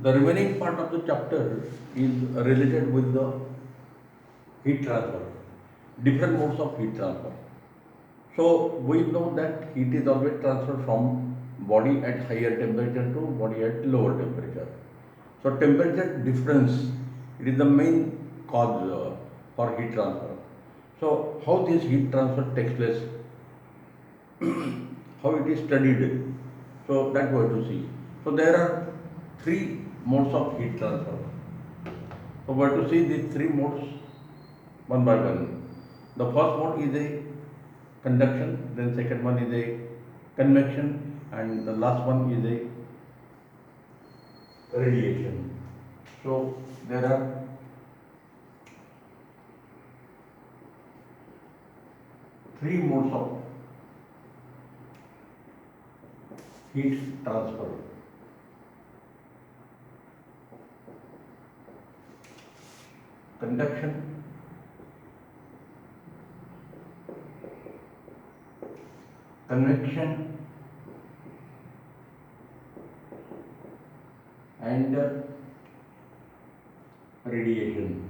The remaining part of the chapter is related with the heat transfer, different modes of heat transfer. So we know that heat is always transferred from body at higher temperature to body at lower temperature. So temperature difference, it is the main cause for heat transfer. So how this heat transfer takes place, how it is studied. So that we have to see. So there are three modes of heat transfer. So we have to see these three modes one by one. The first mode is a conduction, then second one is a convection, and the last one is a radiation. So there are three modes of heat transfer. Conduction, convection, and radiation.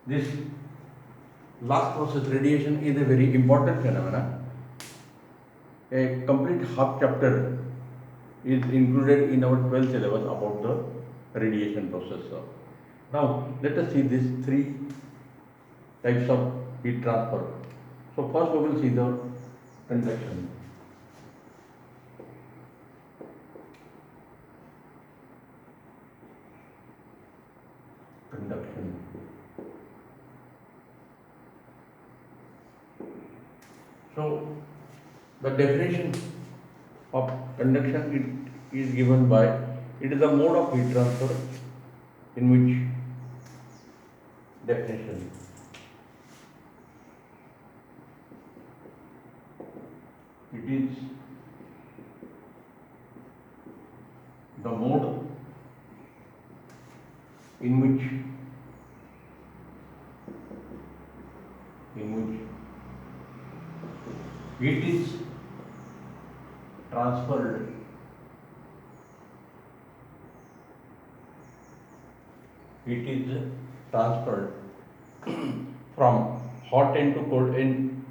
This last process, radiation, is a very important phenomena. A complete half chapter is included in our 12th syllabus about the radiation process. Now, let us see these three types of heat transfer. So, first we will see the conduction. Conduction. So, the definition of conduction it is given by, it is a mode of heat transfer in which definition it is the mode in which heat is transferred from hot end to cold end,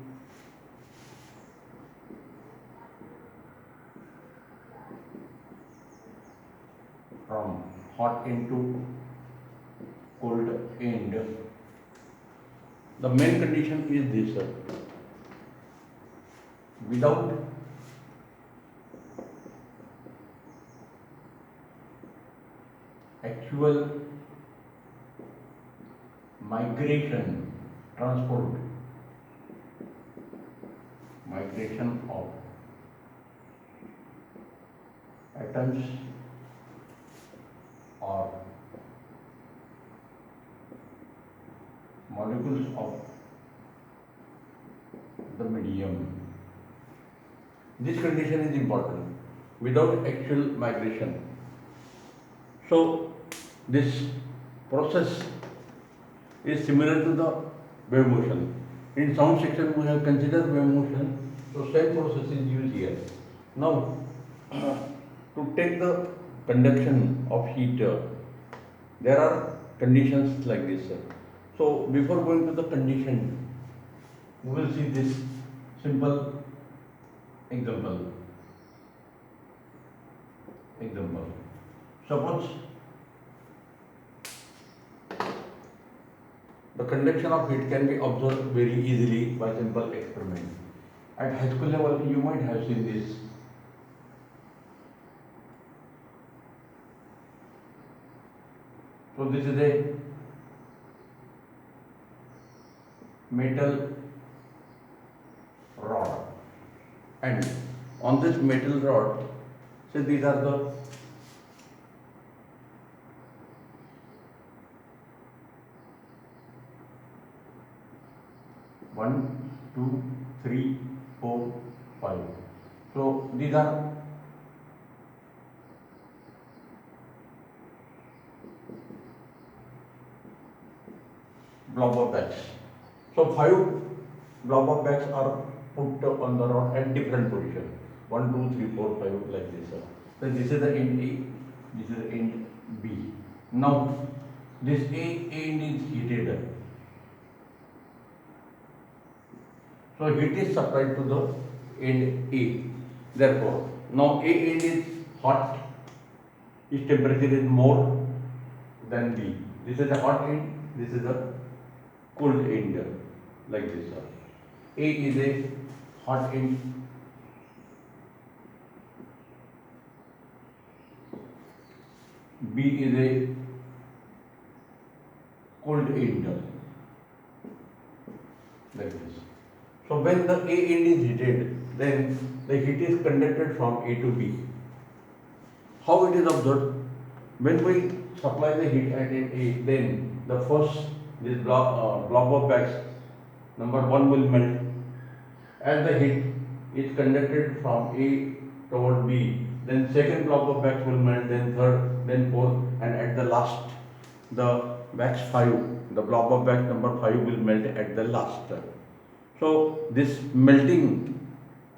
from hot end to cold end. The main condition is this, without actual migration of atoms or molecules of the medium. This condition is important, without actual migration. So this process is similar to the wave motion. In sound section we have considered wave motion, so same process is used here. Now to take the conduction of heat, there are conditions like this. So before going to the condition, we will see this simple example. Suppose the conduction of heat can be observed very easily by simple experiment. At high school level, you might have seen this. So this is a metal rod, and on this metal rod, say these are the one, two, three, four, five. So these are blob of bags. So 5 blob of bags are put on the rod at different position. 1, 2, 3, 4, 5 like this. So this is the end A, this is the end B. Now this A end is heated. So heat is supplied to the end A. Therefore, now A end is hot, its temperature is more than B. This is the hot end, this is the cold end, like this. A is a hot end, B is a cold end, like this. So when the A end is heated, then the heat is conducted from A to B. How it is observed? When we supply the heat at end A, then the first this blob of wax number 1 will melt, and the heat is conducted from A toward B. Then second blob of wax will melt, then third, then fourth, and at the last, the wax 5, the blob of wax number 5 will melt at the last. So this melting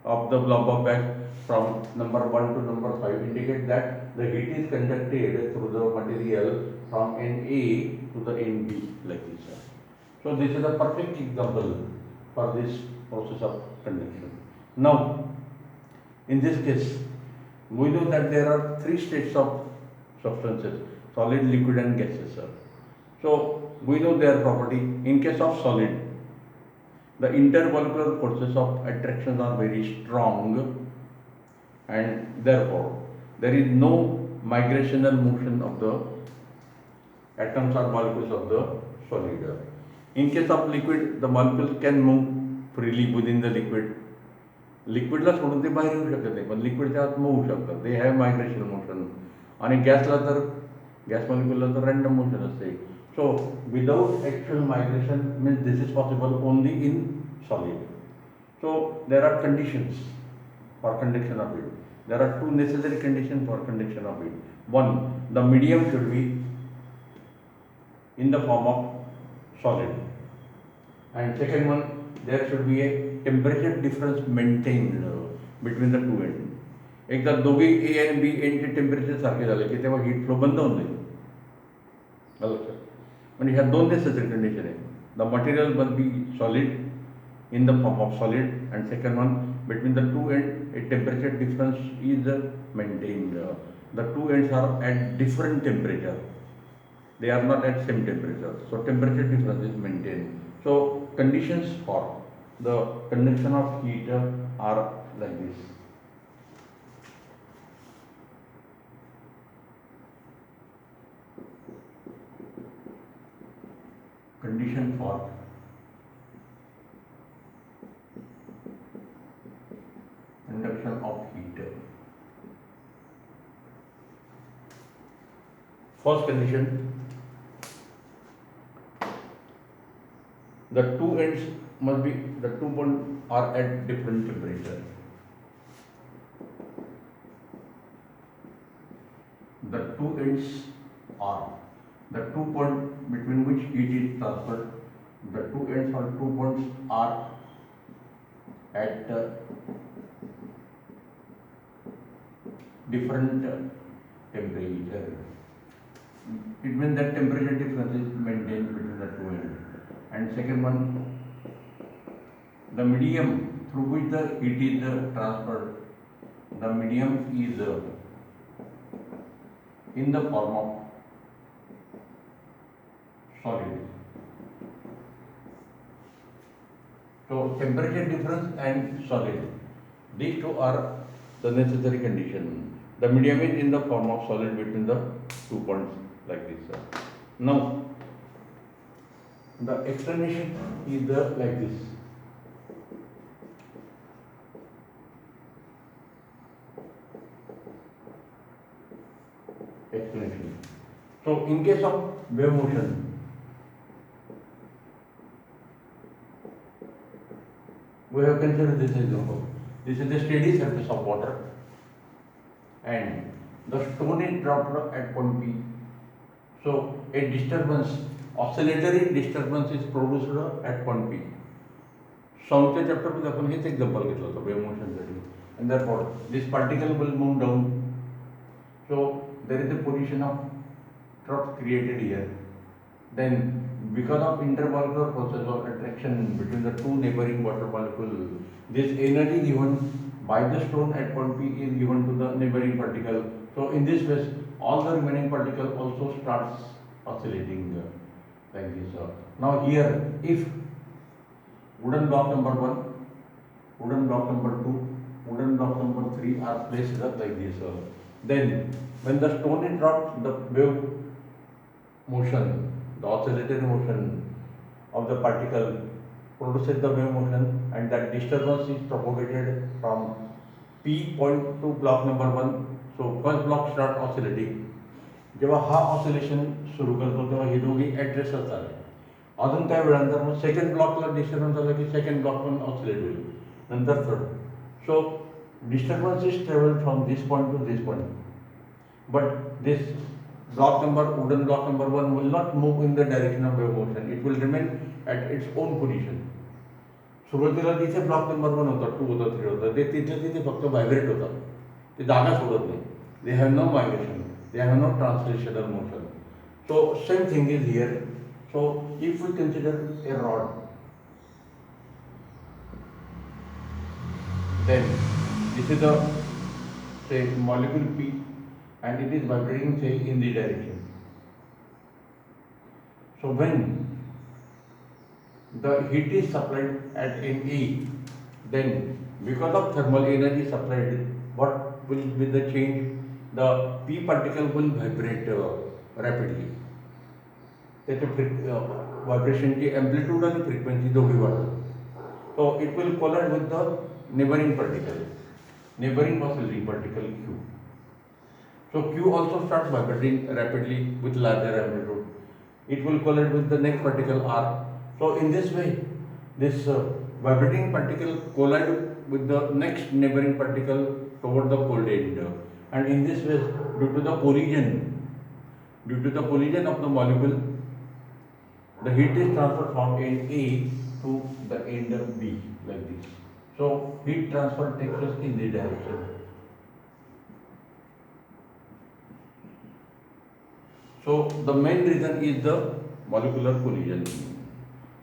of the blob of wax from number 1 to number 5 indicate that the heat is conducted through the material from end A to the end B, like this. So this is a perfect example for this process of conduction. Now, in this case, we know that there are 3 states of substances: solid, liquid and gaseous. So we know their property. In case of solid, the intermolecular forces of attraction are very strong, and therefore there is no migrational motion of the atoms or molecules of the solid. In case of liquid, the molecule can move freely within the liquid. लिक्विडला सोडून ते बाहेर येऊ शकत नाही, पण लिक्विडच्या आत move होऊ शकतात. They have migration motion. आणि गॅसला तर गॅस मॉलिक्युलला तर रँडम मोशन असते. So without actual migration means this is possible only in solid. So there are conditions for conduction of heat. There are 2 necessary conditions for conduction of heat. One, the medium should be in the form of solid, and second one, there should be a temperature difference maintained between the two ends. एकदा दोघे A आणि B एंडचे temperature सारखे झाले की तेव्हा heat flow बंद होऊन जाईल. लक्षात, म्हणजे ह्या 2 नेसेसरी कंडिशन आहे. The material must be solid in the form of solid, and second one, between the two ends a temperature difference is maintained. The two ends are at different temperature, they are not at same temperature, so temperature difference is maintained. So conditions for the conduction of heat are like this. Condition for conduction of heat. First condition, the two ends must be, the 2 points are at different temperature. The two ends are the 2 points between which heat is transferred. The two ends or 2 points are at different temperature. It means that temperature difference is maintained between the two ends. And second one, the medium through which the heat is transferred, the medium is in the form of solid. So temperature difference and solid, these two are the necessary condition. The medium is in the form of solid between the 2 points, like this. Now the explanation is like this. Explanation. So in case of wave motion, we have considered this example. This is the steady surface of water, and the stone is dropped at point P. So a disturbance, oscillatory disturbance is produced at point P. 7व्या चॅप्टरमध्ये आपण हेच example घेतलं होतं wave मोशनसाठी. And therefore this particle will move down. So there is a position of trough created here. Then, because of intermolecular process of attraction between the two neighboring water molecules, this energy given by the stone at point P is given to the neighboring particle. So, in this way, all the remaining particle also starts oscillating like this. Now, here, if wooden block number 1, wooden block number 2, wooden block number 3 are placed up like this, then when the stone is dropped, the wave motion, the oscillatory motion of the particle produces the wave motion, and that disturbance is propagated from P point to block number 1. So first block start oscillating. जेव्हा हा oscillation सुरू करतो तेव्हा हे दोघे address असतात. अजून काही वेळानंतर मग सेकंड ब्लॉकला डिस्टर्बन्स आला की सेकंड ब्लॉक पण ऑसिलेट होईल, नंतर third. So disturbance is travel from this point two this point, but this block number, wooden block number 1 will not move in the direction of wave motion. It will remain at its own position. सुरुवातीला जिथे block number 1 होता, 2 होता, 3 होता, ते तिथे फक्त vibrate होतात, ते जागा सोडत नाही. They have no migration, they have no translational motion. So same thing is here. So if we consider a rod, then this is the say molecule P and it is vibrating say in the direction. So when the heat is supplied at NA, then because of thermal energy supplied, what will be the change? The P particle will vibrate rapidly. त्याचे व्हायब्रेशनची amplitude आणि frequency दोघी वाढतात. So it will collide with the neighboring particle, neighboring oscillating particle Q. So Q also starts vibrating rapidly with larger amplitude. It will collide with the next particle R. So in this way, this vibrating particle collide with the next neighboring particle toward the cold end. And in this way, due to the collision of the molecule, the heat is transferred from end A to the end B like this. So heat transfer takes place in this direction. So the main reason is the molecular collision.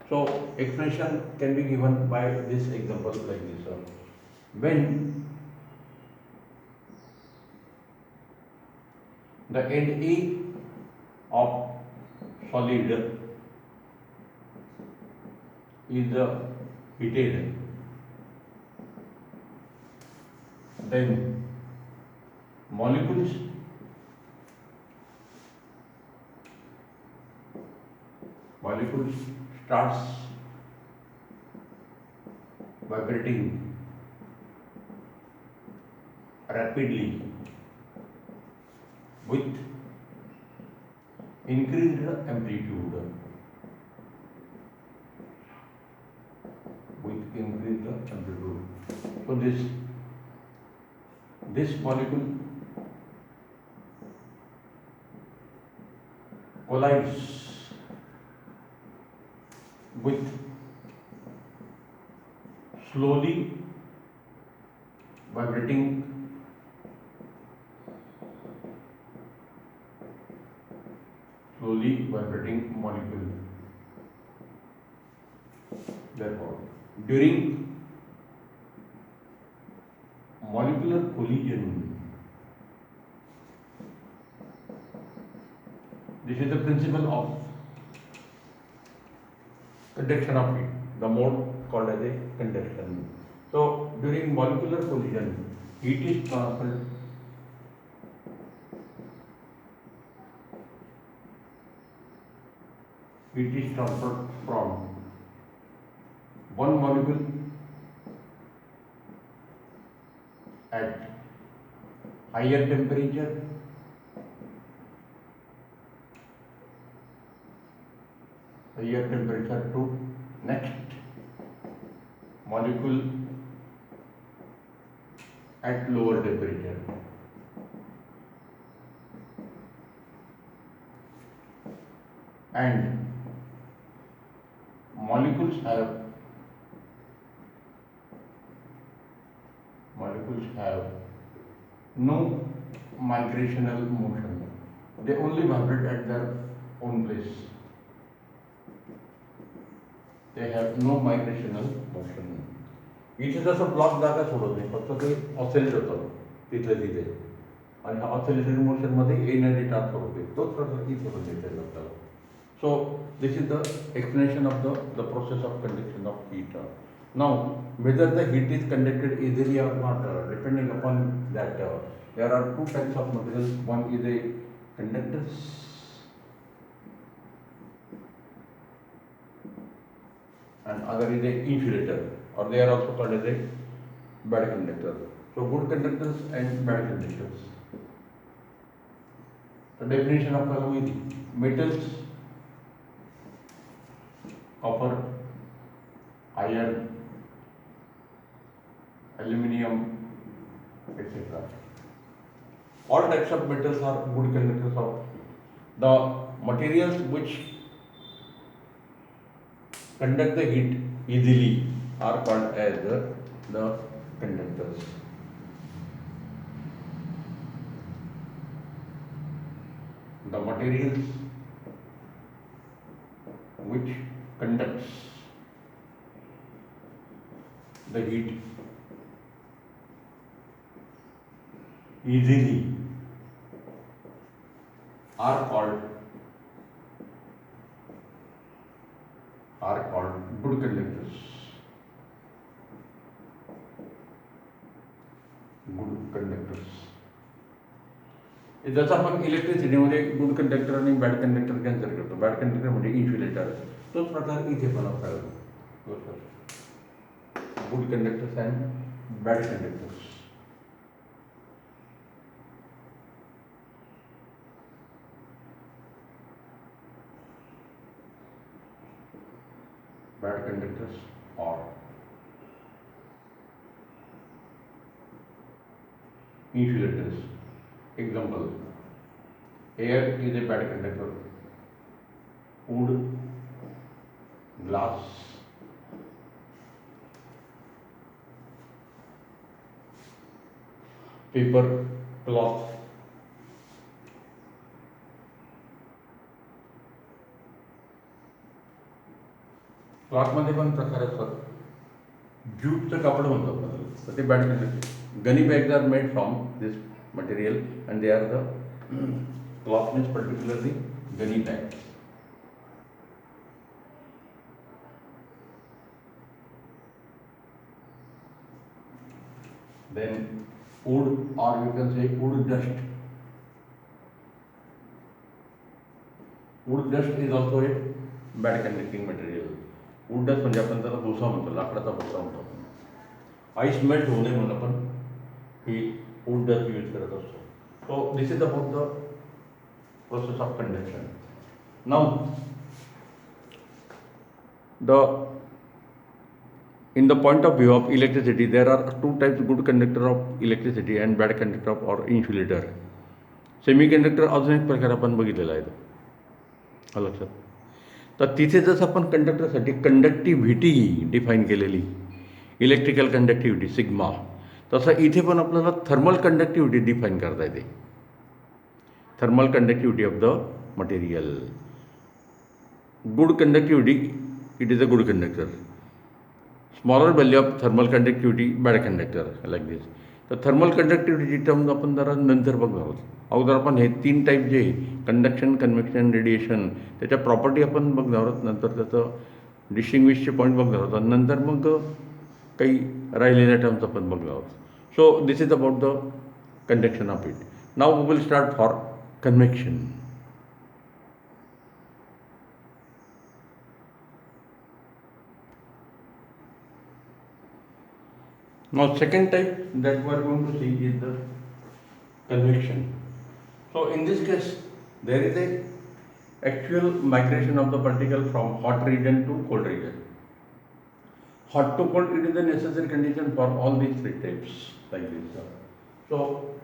So explanation can be given by this example like this. When the end A of solid is heated, then molecules starts vibrating rapidly with increased amplitude. So this molecule collides with slowly vibrating molecule. Therefore, during molecular collision, this is the principle of conduction of heat, the mode called as a conduction. So during molecular collision, heat is transferred from one molecule at higher temperature to next molecule at lower temperature. And molecules have have no migrational motion. They only vibrate at their own place. They have no migrational motion. इथे जसं block जागा सोडत नाही, फक्त ते oscillate होतं तिथले तिथे, आणि ह्या ऑसिलेटरी मोशनमध्ये एनर्जी ट्रान्सफर होते. तोच प्रकार इथे पण भेटेल आपल्याला. So this is the explanation of the process of conduction of heat. Now whether the heat is conducted easily or not, depending upon that, there are two types of materials. One is a conductors and other is a insulator, or they are also called as a bad conductor. So good conductors and bad conductors. The definition of metals: copper, iron, aluminum, etc. All types of metals are good conductors of the materials which conduct the heat easily are called as the conductors. The materials which conducts the heat easily are called good conductors. Good conductors. जसं आपण इलेक्ट्रिसिटीमध्ये good conductor आणि bad conductor consider करतो. Bad conductor म्हणजे insulator. तोच प्रकार इथे पण आपल्याला good conductors and bad conductors. Bad conductors are insulators. Example: air is a bad conductor. Wood, glass, paper, cloth. क्लॉथमध्ये पण प्रकार असतात. ज्यूटचं कापड म्हणतो आपण, तर ते bad conductor. Gunny bags are made from this material and they are the cloth means particularly gunny bag. Then wood, or you can say wood dust. Wood dust is also a bad conducting material. Wood dust म्हणजे आपण त्याला भुसा म्हणतो, लाकडाचा भुसा म्हणतो. Ice melt होऊ नये म्हणून आपण ही वूड डस्ट यूज करत असतो. सो this is about the process of conduction. Now in the point of view of electricity, there are two types: good conductor of electricity and bad conductor of or insulator. Semiconductor अजून एक प्रकार आपण बघितलेला आहे लक्षात. तर तिथे जसं आपण कंडक्टरसाठी कंडक्टिव्हिटी डिफाईन केलेली, इलेक्ट्रिकल कंडक्टिव्हिटी सिग्मा, तसं इथे पण आपल्याला थर्मल कंडक्टिव्हिटी डिफाईन करता येते. Thermal conductivity of the material. Good conductivity, it is a good conductor. Smaller value of thermal conductivity, bad conductor, like this. तर थर्मल कंडक्टिव्हिटीची टर्म आपण जरा नंतर बघणार आहोत. अगोदर आपण हे तीन टाईप जे कंडक्शन, कन्व्हेक्शन, रेडिएशन, त्याच्या प्रॉपर्टी आपण बघणार आहोत. नंतर त्याचं डिस्टिंग्विशचे पॉईंट बघणार आहोत आणि नंतर मग काही राहिलेल्या टर्म्स आपण बघणार आहोत. So this is about the conduction of it. Now we will start for convection. Now second type that we are going to see is the convection. So in this case there is a actual migration of the particle from hot region to cold region. Hot to cold, it is a necessary condition for all these three types, like this. So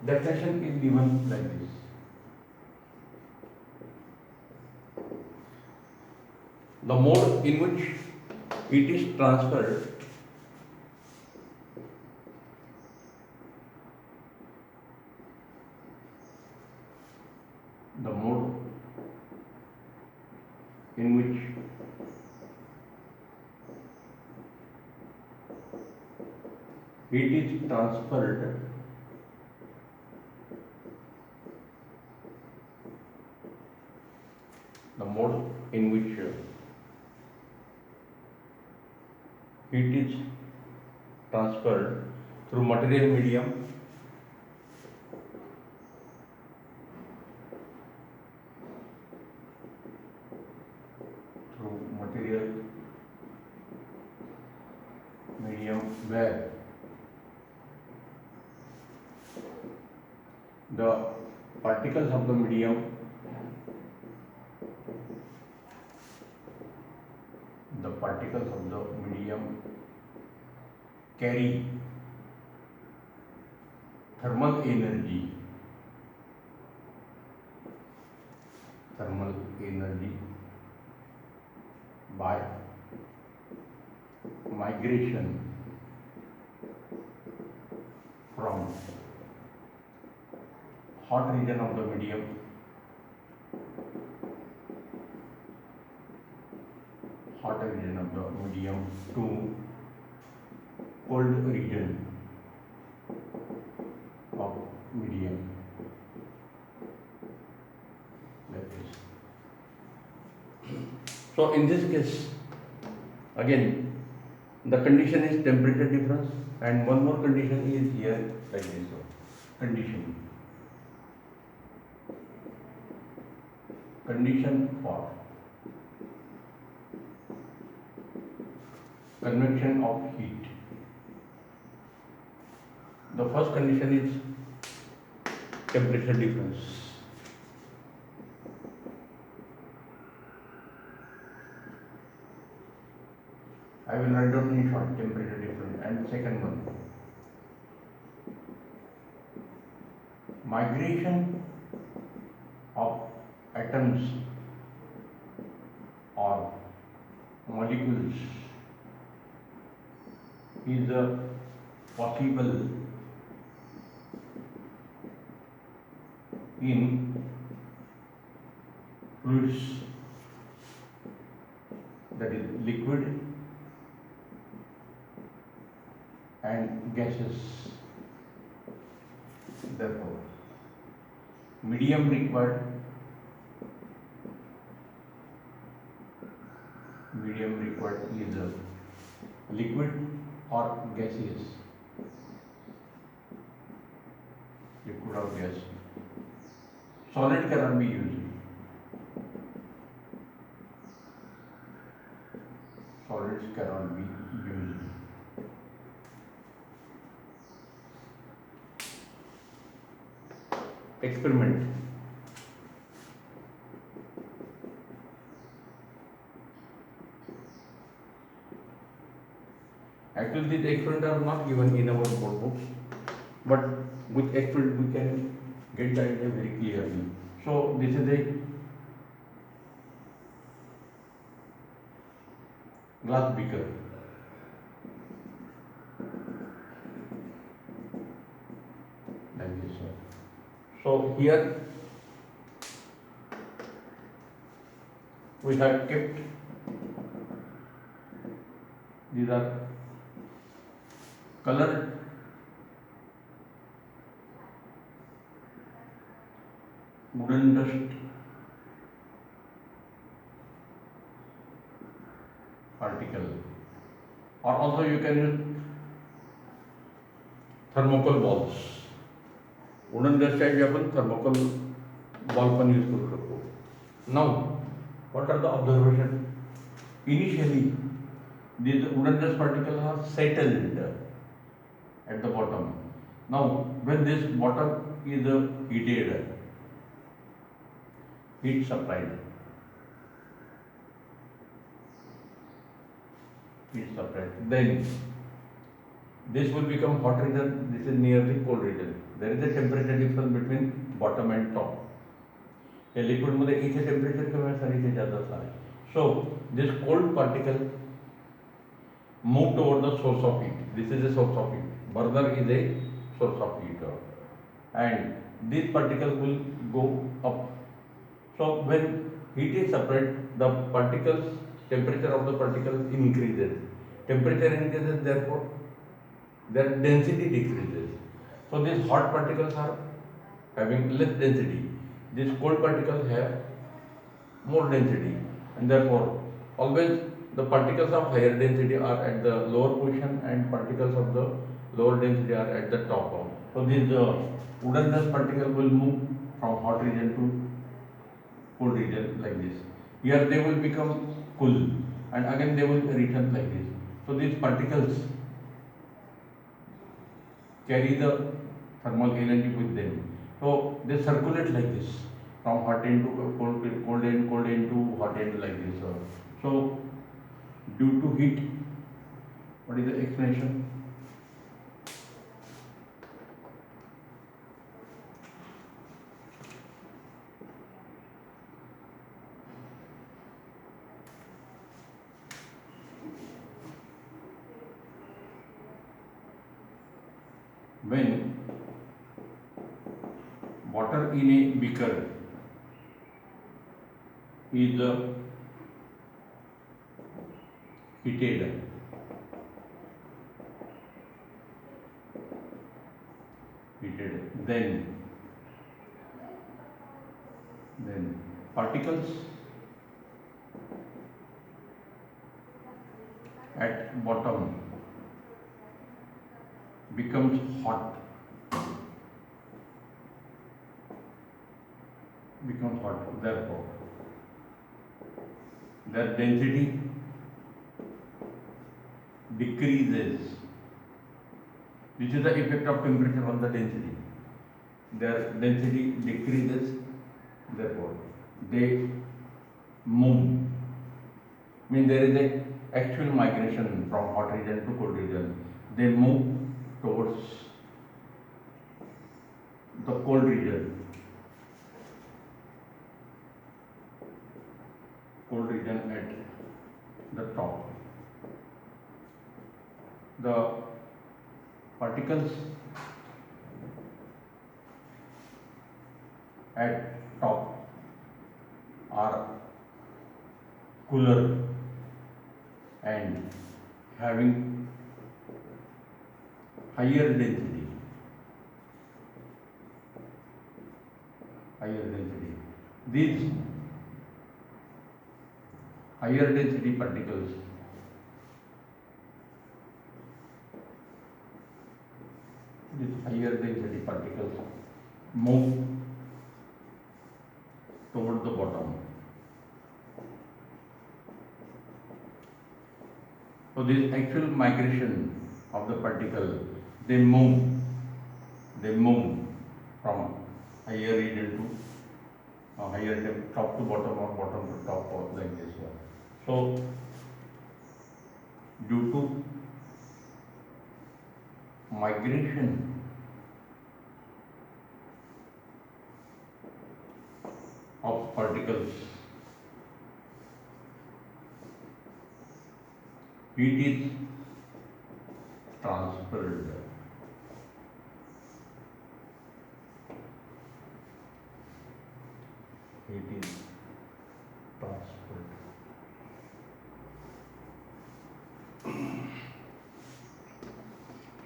definition is given like this. The mode in which heat is transferred in which heat is transferred the mode in which heat is transferred through material medium where the particles of the medium carry thermal energy by migration from hot region of the medium to cold region of medium, like this. So in this case, again the condition is temperature difference, and one more condition is here, like this one. Condition for convection of heat. The first condition is temperature difference. I will write down in short temperature difference. And second one, migration of atoms or molecules is possible in fluids, that is liquid and gases. Therefore, medium required is liquid or gaseous. Liquid or gas. Solid cannot be used. Solids cannot be used. Experiment. Actually, these experiments are not given in our board books, but with experiment we can get the idea very clearly. So this is a glass beaker. Like this. So here we have kept, these are colored wooden dust particle, or also you can use thermocol balls. Wooden dust साठी आपण thermocol ball पण use करू शकतो. Now what are the observation? Initially these wooden dust particles are settled at the bottom. Now when this bottom is heated, heat supplied, then this will become hot region, this is near the cold region. There is a temperature difference between bottom and top. या liquid मध्ये इथे temperature कमी असणार, इथे जास्त असणार. So this cold particle moved toward the source of heat. This is a source of heat. Burner is a source of heat, and these particles will go up. So when heat is supplied, the particles, temperature of the particles increases. Temperature increases, therefore their density decreases. So these hot particles are having less density. These cold particles have more density, and therefore always the particles of higher density are at the lower position and particles of the lower density are at the top of. So these wooden dust particle will move from hot region to cold region like this. Here they will become cool and again they will return like this. So these particles carry the thermal energy with them. So they circulate like this from hot end to cold end to hot end like this. So due to heat, what is the explanation? When water in a beaker is heated, then particles at bottom becomes hot, therefore their density decreases. This is the effect of temperature on the density. Their density decreases, therefore they move. Means there is a actual migration from hot region to cold region. They move towards the cold region. At the top. The particles at top are cooler and having higher density. These higher density particles move toward the bottom. So this actual migration of the particle, they move from higher region to top to bottom or bottom to top or like this one. So due to migration of particles, heat is transferred.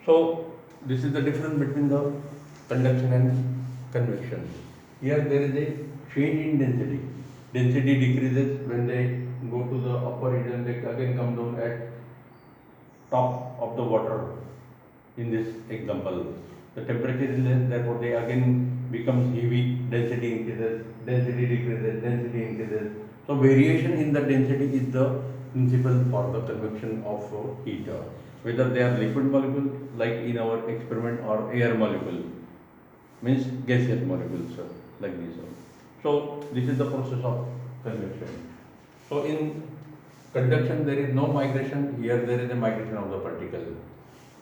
So this is the difference between the conduction and convection. Here there is a change in density. Density decreases when they go to the upper region, they again come down at top of the water. In this example, the temperature is less, therefore they again becomes heavy, density increases, density increases. So variation in the density is the principle for the convection of heat. Whether they are liquid molecule like in our experiment or air molecule, means gaseous molecules like this. So this is the process of convection. So in conduction there is no migration, here there is a migration of the particle.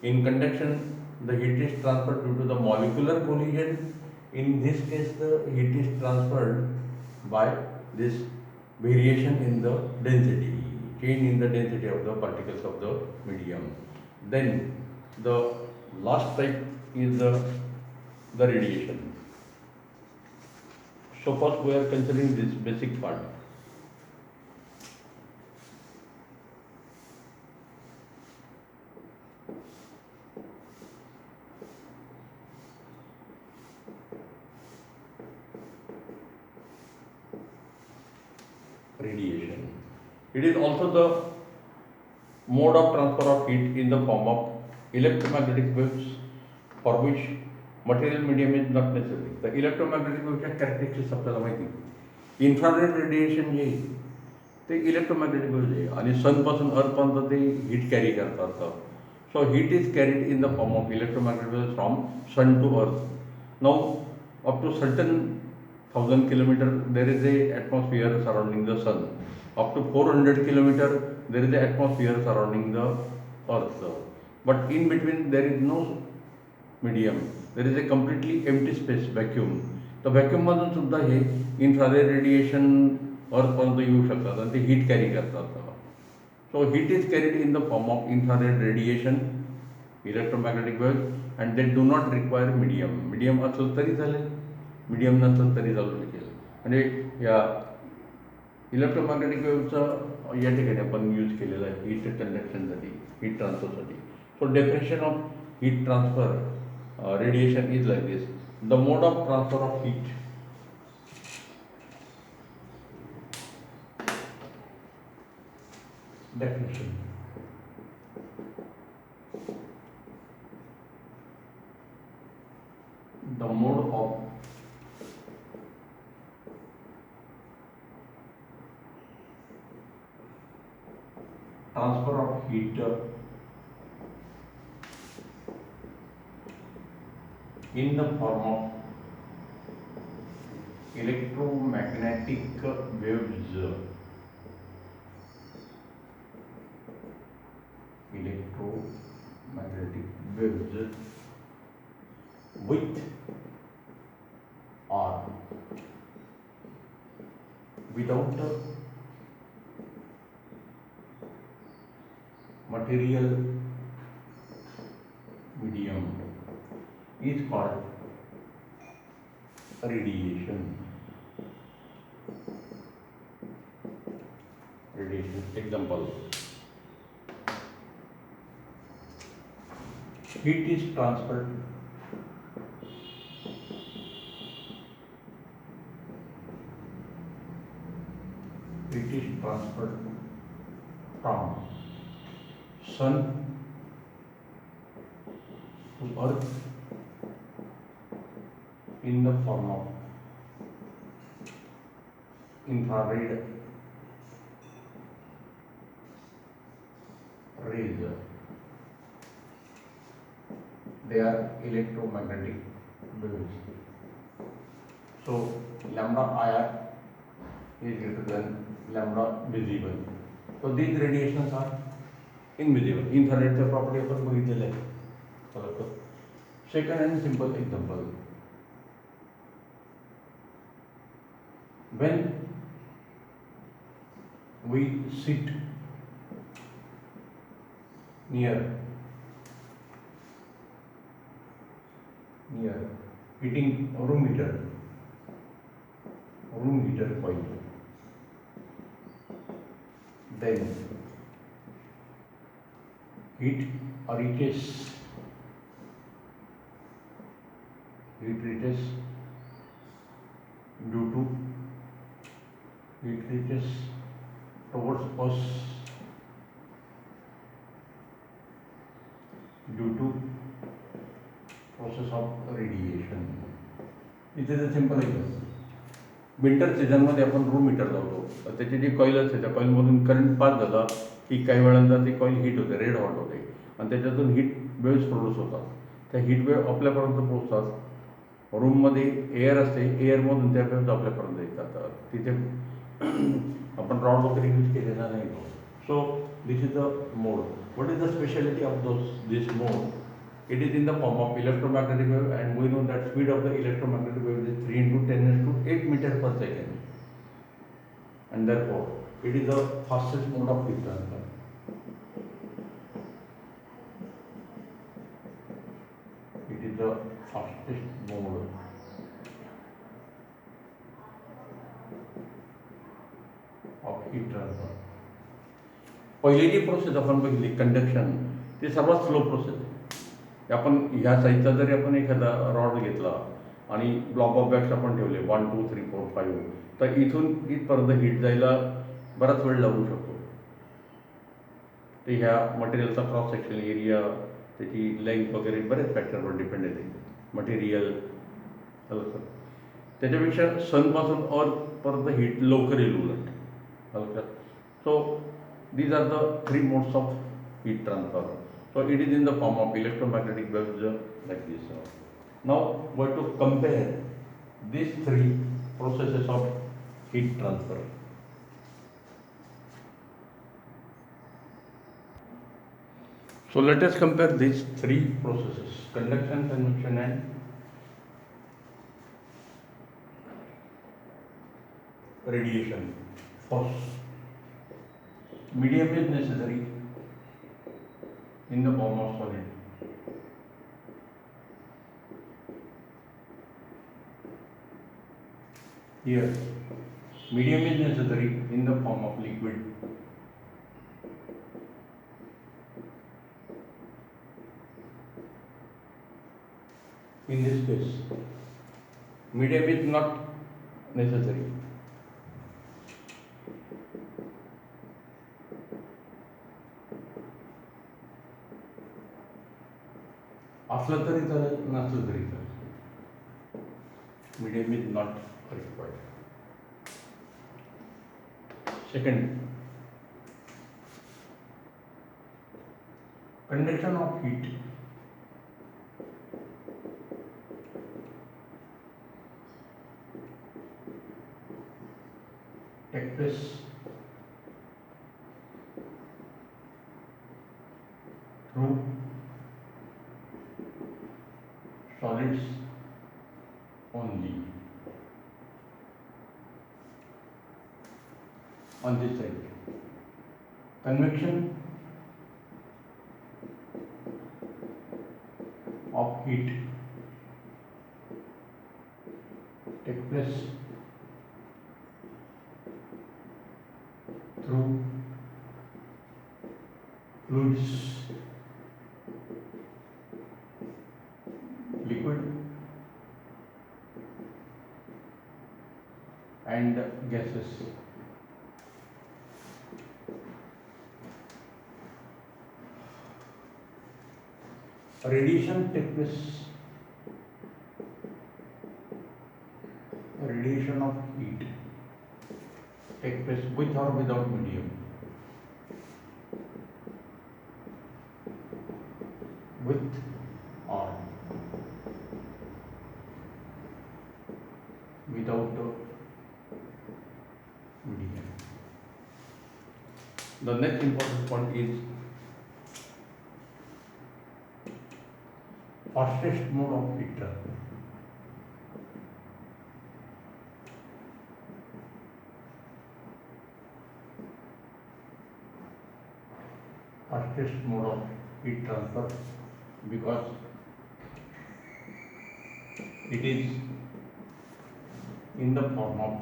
In conduction the heat is transferred due to the molecular collision. In this case the heat is transferred by this variation in the density, change in the density of the particles of the medium. Then the last type is the radiation. So first we are considering this basic part. radiation. It is also the mode of transfer of heat in the form of electromagnetic waves, for which material medium is not necessary. The electromagnetic waveच्या characteristics आपल्याला माहिती. Infrared radiation जे आहे ते electromagnetic waves आहे आणि सनपासून अर्थपर्यंत ते heat carry करतात. So heat is carried in the form of electromagnetic waves from sun to earth. Now up to certain 1000 kilometer there is a atmosphere surrounding the sun. Up to 400 kilometer there is a atmosphere surrounding the earth. But in between there is no medium. There is a completely empty space, vacuum. तर व्हॅक्यूममधून सुद्धा हे infrared radiation अर्थपर्यंत येऊ शकतात आणि ते heat carry करतात. So heat is carried in the form of infrared radiation, electromagnetic wave, and they do not require medium. Medium असलं तरी चालेल, मीडियम नसलं तरी चालू शकेल. म्हणजे या इलेक्ट्रोमॅग्नेटिक वेव्हचं या ठिकाणी आपण यूज केलेलं आहे हीट कंडक्शनसाठी, हीट ट्रान्सफरसाठी. So definition of heat transfer radiation is like this. The mode of transfer of heat definition. The mode of transfer of heat in the form of electromagnetic waves, with or without material medium is called radiation. Example: heat is transferred from sun to earth in the form of infrared rays. They are electromagnetic waves. So lambda IR is greater than lambda visible. So these radiations are invisible. Infrared चा property आपण बघितलेला आहे. Second and simple example: when we sit near heating room heater coil, then heat reaches towards us due to process of radiation. It is a simple example. Winter सीझनमध्ये आपण room heater लावतो, त्याची जी coil असते त्या कॉईलमधून current pass झाला की काही वेळानंतर ती कॉईल हीट होते, रेड हॉट होते आणि त्याच्यातून हीट वेव्स प्रोड्यूस होतात. त्या हीट वेव्ह आपल्यापर्यंत पोहोचतात. रूममध्ये एअर असते, एअरमधून त्या वेव्स आपल्यापर्यंत येतात. तिथे आपण रॉड वगैरे यूज केलेला नाही. सो this is the mode. What is the speciality of this mode? It is in the form of electromagnetic wave, and we know that speed of the electromagnetic wave is 3 into 10 raised to 8 meters per second, and therefore it is the fastest mode of heat transfer. It is the fastest mode of heat transfer. पहिली जी process आपण बघितली conduction, ती सर्वात slow process आहे. आपण ह्या साईजचा जरी आपण एखादा रॉड घेतला आणि ब्लॉक ऑफ वॅक्स आपण ठेवले 1 2 3 4 5, तर इथून इथपर्यंत हीट जायला बराच वेळ लागू शकतो. ते ह्या मटेरियलचा क्रॉस सेक्शन एरिया, त्याची लेंथ वगैरे बरेच फॅक्टरवर डिपेंड आहे. मटेरियल त्याच्यापेक्षा सनपासून अर्थपर्यंत हीट लवकर येईल उलट. So these are the 3 modes of heat transfer. So it is in the form of electromagnetic waves like this. Now we have to compare these 3 processes of heat transfer. So let us compare these 3 processes: conduction, convection and radiation. First, medium is necessary in the form of solid. Here, medium is necessary in the form of liquid. In this case, medium is not necessary. असलं तरी चालेल, नसलं तरी चालेल. Medium is not required. Second, conduction of heat. Take place through solids only. On this side, convection of heat take place through fluids, liquid and gases. Radiation take place. Radiation of heat take place with or without medium. With or without the medium. The next important point is fastest mode of heat transfer. Fastest mode of heat transfer because it is in the form of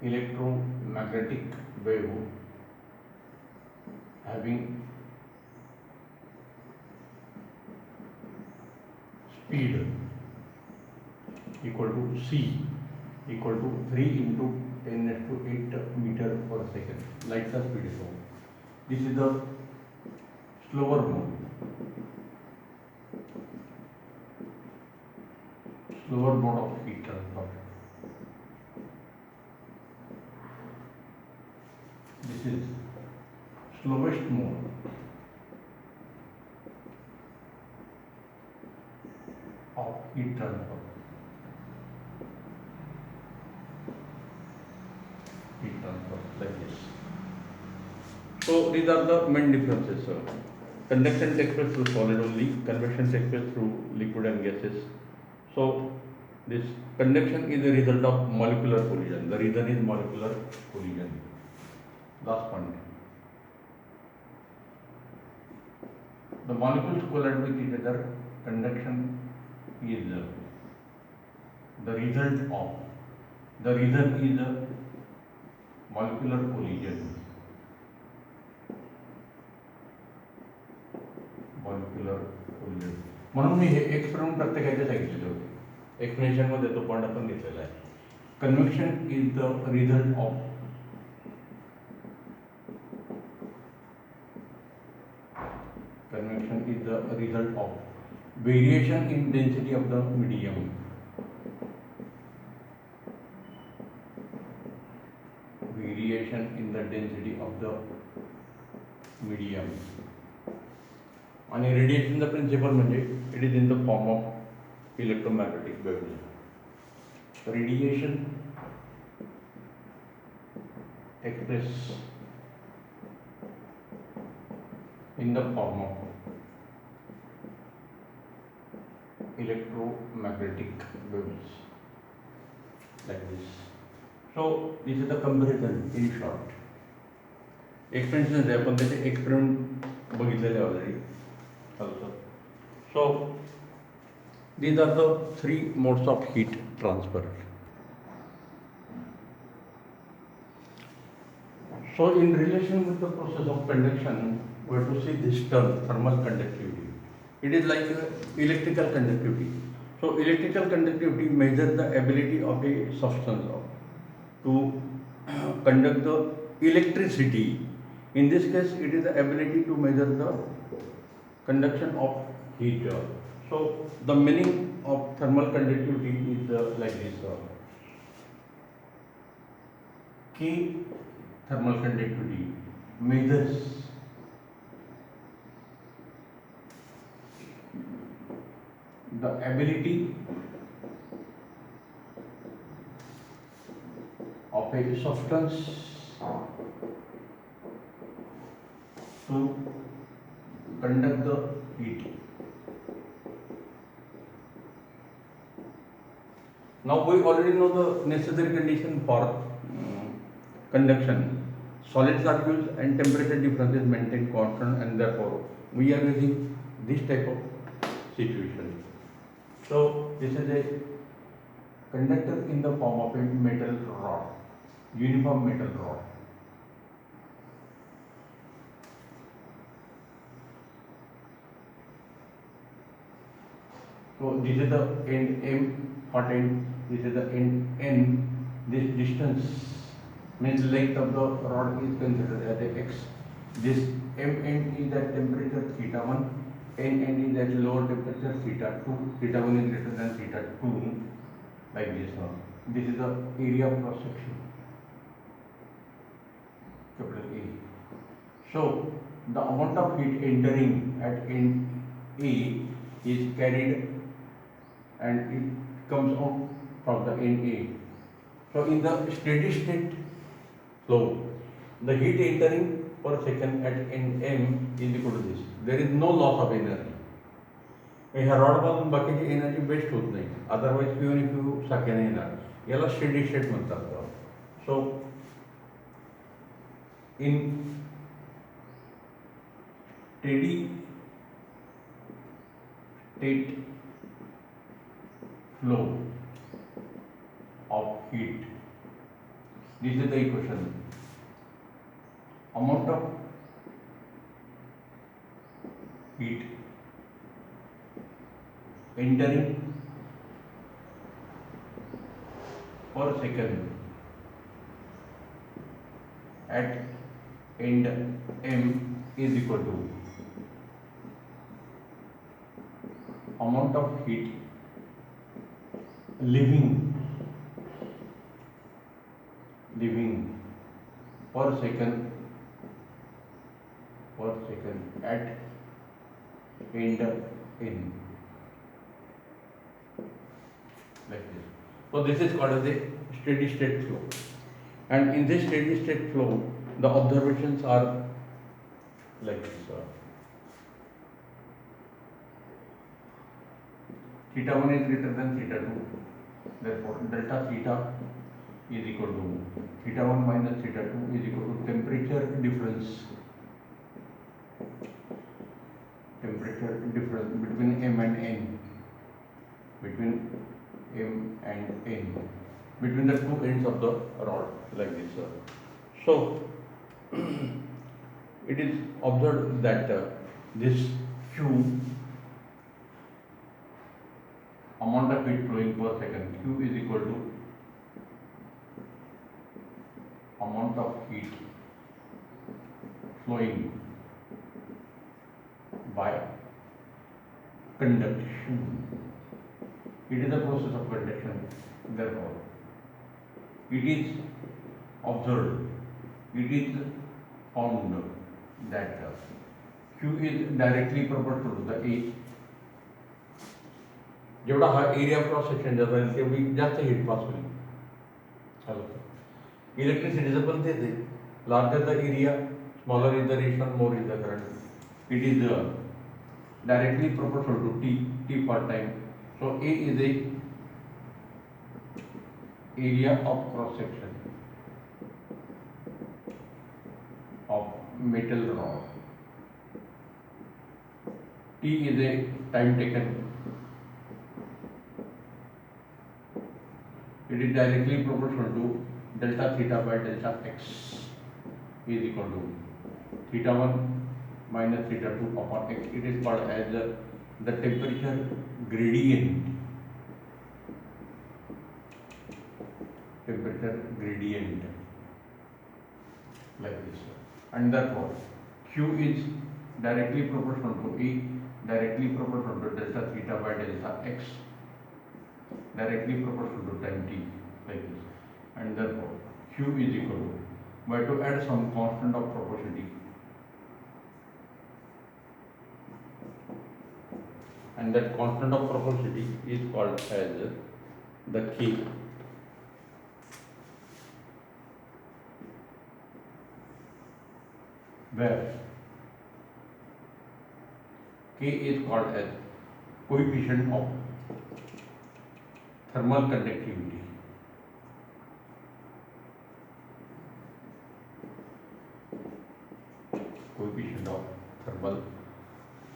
electromagnetic wave having speed equal to c equal to 3 into 10 raised to 8 meter per second. Light the speed is. This is the slower mode. Slower mode of heat transfer. This is slowest mode of heat transfer. Heat transfer like this. So these are the main differences. Conduction takes place through solid only. Convection takes place through liquid and gases. So this conduction is a result of molecular collision. The reason is molecular collision. Last point. The molecules collide with each other. Conduction is the result of. The reason is molecular collision. Molecular collision. म्हणून मी हे experiment प्रत्येकाचे सांगितलेले होते. Explanation मध्ये तो point आपण घेतलेला आहे. Convection is the result of convection is the result of variation in density of the medium. Variation in the density of the medium. आणि रेडिएशनचा प्रिन्सिपल म्हणजे it is in the form of electromagnetic waves. Radiation express in the form of electromagnetic waves like this. So this is the comparison in short. Experience आपण त्याचे experiment बघितलेले already also. So these are the three modes of heat transfer. So in relation with the process of conduction, we have to see this term thermal conductivity. It is like electrical conductivity. So electrical conductivity measures the ability of a substance to conduct the electricity. In this case, it is the ability to measure the conduction of heat. So the meaning of thermal conductivity is like this. Key thermal conductivity measures the ability of a substance to conduct the heat. Now we already know the necessary condition for conduction. Solids are used and temperature difference is maintained constant, and therefore we are using this type of situation. So this is a conductor in the form of a metal rod, uniform metal rod. So this is the end M, hot end, this is the end N. This distance means length of the rod is considered as a x. This M end is at temperature theta 1, N end is at lower temperature theta 2, theta 1 is greater than theta 2, like this now. This is the area of cross section, capital A. So the amount of heat entering at end A is carried and it comes out from the end A. So in the steady state flow, the heat entering per second at end M is equal to this. There is no loss of energy. ह्या रॉडपासून बाकीची energy waste होत नाही, otherwise Q आणि Q सारख्याने येणार. याला steady state म्हणतात. So in steady state flow of heat, this is the equation. Amount of heat entering per second at end M is equal to amount of heat living per second at end N, like this. So this is called as a steady state flow, and in this steady state flow the observations are like this. Theta 1 is greater than theta 2, therefore delta theta is equal to theta 1 minus theta 2 is equal to temperature difference between M and N, between the two ends of the rod, like this. So it is observed that this Q amount of heat flowing per second. Q is equal to amount of heat flowing by conduction. It is a process of conduction. Therefore, it is observed, it is found that Q is directly proportional to the A. जेवढा हा area cross section जाईल तेवढी जास्त heat पास होईल. इलेक्ट्रिसिटीचं पण तेच आहे. Larger the area, smaller is the ration, more is the current. It is directly proportional to T for time. So A is a area of cross section of metal rod. T is a time taken. It is directly proportional to delta theta by delta x is equal to theta 1 minus theta 2 upon x. It is called as the temperature gradient. Temperature gradient, like this. And therefore, Q is directly proportional to E, directly proportional to delta theta by delta x, directly proportional to time t, like this. And therefore, Q is equal to, we have to add some constant of proportionality. And that constant of proportionality is called as the K. Where K is called as coefficient of thermal conductivity. Coefficient of thermal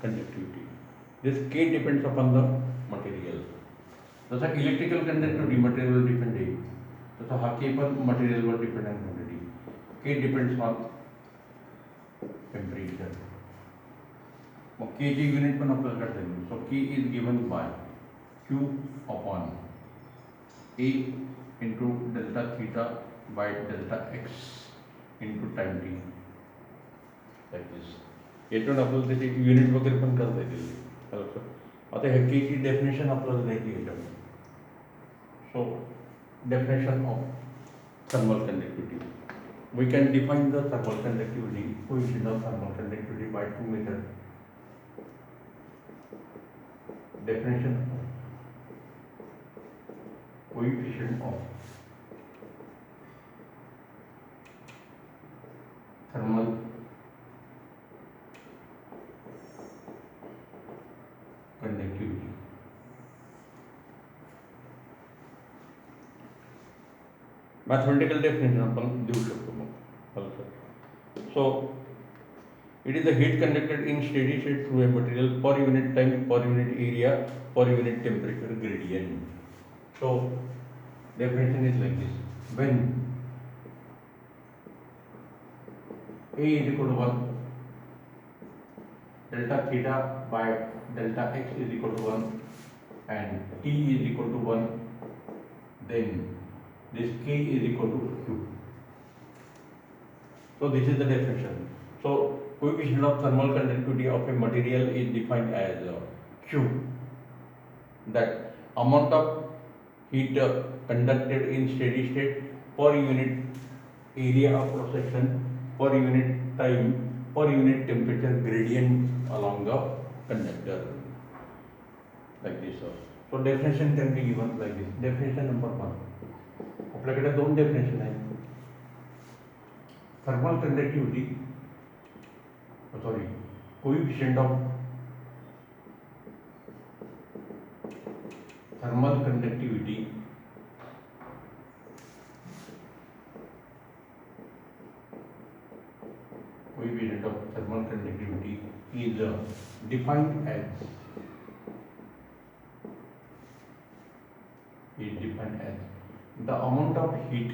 conductivity. This K depends upon the material. जसा electrical conductivity material depend आहे तसा हा K पण मटेरियलवर depend आहे. K depends on temperature. Mug K ची unit पण आपल्याला काढता येईल. सो K is given by Q upon A into delta theta by delta x into time T, like this. याच्यावर आपल्याला त्याची युनिट वगैरे पण करता येतील. आता ह्या K ची डेफिनेशन आपल्याला द्यायची याच्यामध्ये. So definition of thermal conductivity. We can define the thermal conductivity, coefficient of thermal conductivity by two methods. Definition of coefficient of thermal conductivity. Mathematical definition आपण देऊ शकतो मग. So it is the heat conducted in steady state through a material per unit time, per unit area, per unit temperature gradient. So definition is like this. When A is equal to 1, delta theta by delta x is equal to 1 and T is equal to 1, then this K is equal to Q. So this is the definition. So coefficient of thermal conductivity of a material is defined as Q, that amount of heat conducted in steady state per unit area of cross section, per unit time, per unit temperature gradient along the conductor, like this. So definition can be given like this. Definition number 1. आपल्याकडे दोन definition आहेत. Thermal conductivity, coefficient of thermal conductivity is defined as the amount of heat,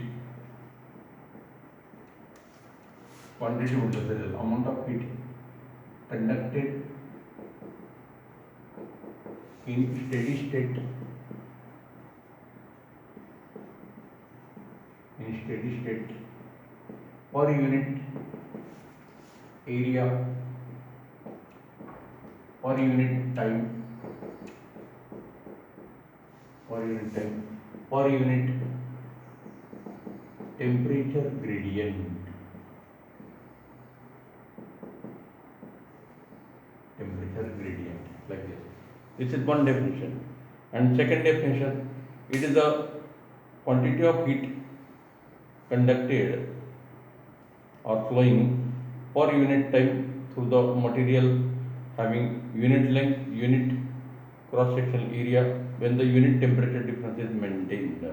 quantity म्हटलं तर amount of heat conducted in steady state in steady state per unit area per unit time per unit temperature gradient like this. This is one definition. And second definition, it is the quantity of heat conducted or flowing per unit time through the material having unit length, unit cross sectional area when the unit temperature difference is maintained.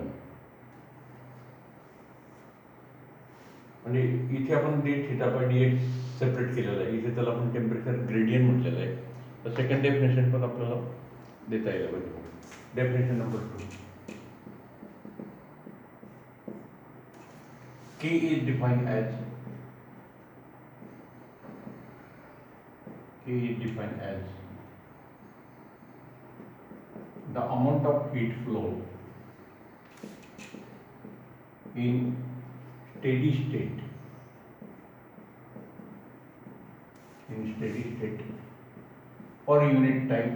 म्हणजे इथे आपण D theta by D x separate केलेलं आहे, इथे त्याला आपण temperature gradient म्हटलेलं आहे. तर सेकंड डेफिनेशन पण आपल्याला देता यायला पाहिजे. Definition number 2, K is defined as the amount of heat flow in steady state per unit time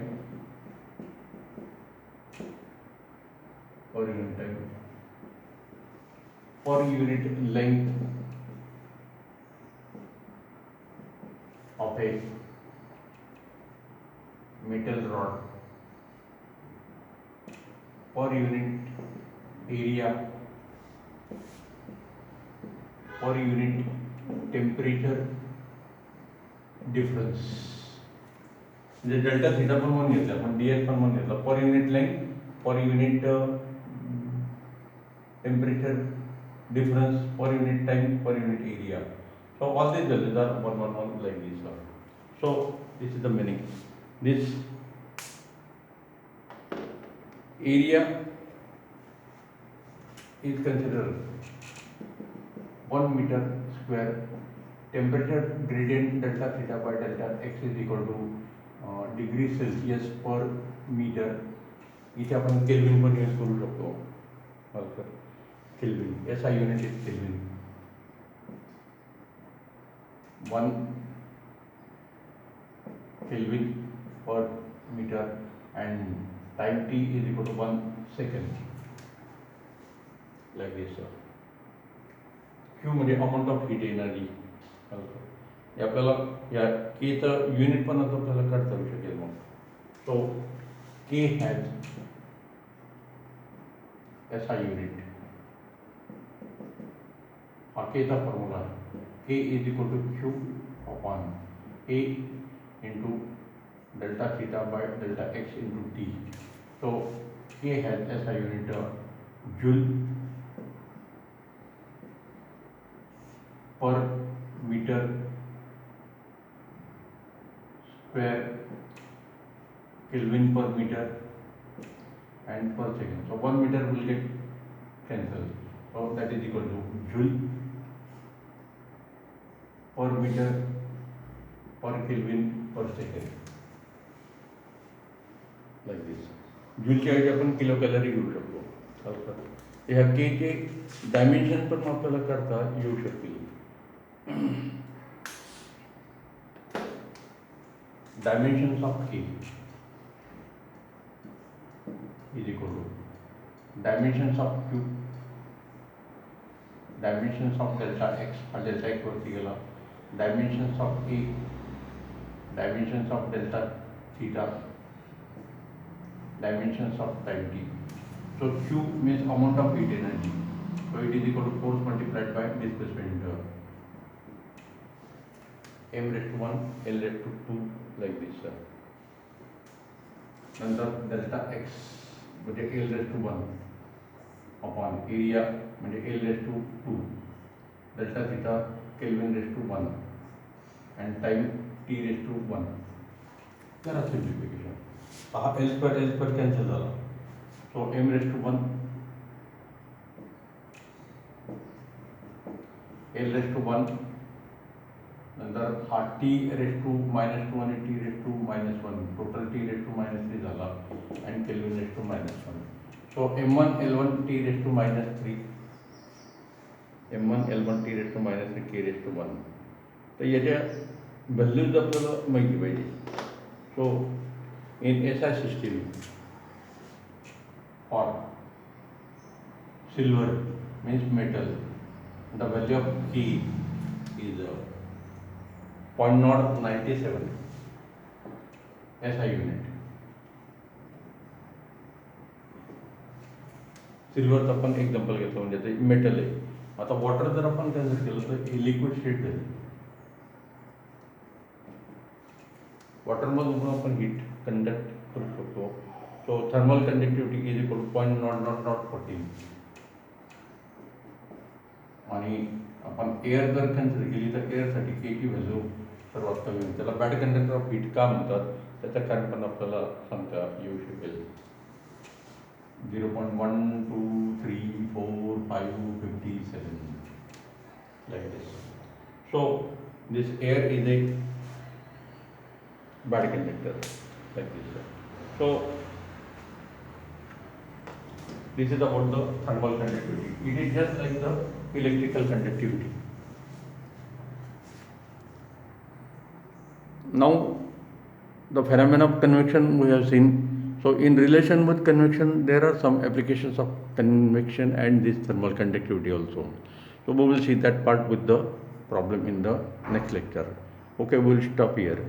per unit length of a metal rod per unit area per unit temperature difference. म्हणजे delta theta पण म्हणून घेतला, आपण ds पण म्हणून घेतला, per unit length per unit temperature difference per unit time per unit area. So all these values are 1 like this. So this is the meaning. This area is considered 1 meter square. Temperature gradient delta theta by delta x is equal to degree Celsius per meter. इथे आपण kelvin पण use करू शकतो. Kelvin, SI unit is Kelvin. 1 Kelvin per meter and time t is equal to 1 second. Like this. Q म्हणजे amount of heat energy. आपल्याला या Kचं unit पण आता आपल्याला काढता येऊ शकेल मग. So K has SI unit. K का formula K is equal to Q upon A into delta theta by delta x into T. So K has SI unit joule per meter square, Kelvin per meter and per second. So 1 meter will get cancelled. So that is equal to joule per meter per Kelvin per second. Like this. जूलच्या ऐवजी आपण kilo calorie घेऊ शकतो. ह्या के चे dimension पण आपल्याला करता येऊ शकतील. Dimensions of K is equal to dimensions of Q, dimensions of delta x वरती गेला, dimensions of A, dimensions of delta theta, dimensions of time t. So Q means amount of heat energy. So it is equal to force multiplied by displacement m raised to 1 l raised to 2 like this. नंतर delta x म्हणजे l raised to 1 upon area म्हणजे l raised to 2, delta theta Kelvin raised to 1 and time t raised to 1. जरा simplification. हा l square cancel झाला. So m raised to 1 l raised to 1 नंतर हा t raised to -2 आणि t raised to -1, total t raised to -3 झाला and Kelvin raised to -1. So m1 l1 t raised to -3 m1 l1 t raised to minus 3 k raised to 1. तर याच्या values आपल्याला माहिती पाहिजे. सो इन SI system or silver means metal, the value of K is 0.097 SI unit. सिल्वरचं आपण example घेतो म्हणजे ते metal आहे. आता वॉटर जर आपण कन्सिडर केलं तर हे लिक्विड स्टेट झाली. वॉटरमधून आपण हीट कंडक्ट करू शकतो. So thermal conductivity is equal to 0.0014. आणि आपण एअर जर कन्सिडर केली तर एअरसाठी केची व्हॅल्यू सर्वात कमी होईल. त्याला बॅड कंडक्टर ऑफ हीट का म्हणतात त्याचं कारण पण आपल्याला सांगता येऊ शकेल. 0.1, 2, 3, 4, 5, 57 like this. So this air is a bad conductor like this. So this is about the thermal conductivity. It is just like the electrical conductivity. Now the phenomena of convection we have seen. So in relation with convection, there are some applications of convection and this thermal conductivity also. So we will see that part with the problem in the next lecture. Okay, we will stop here.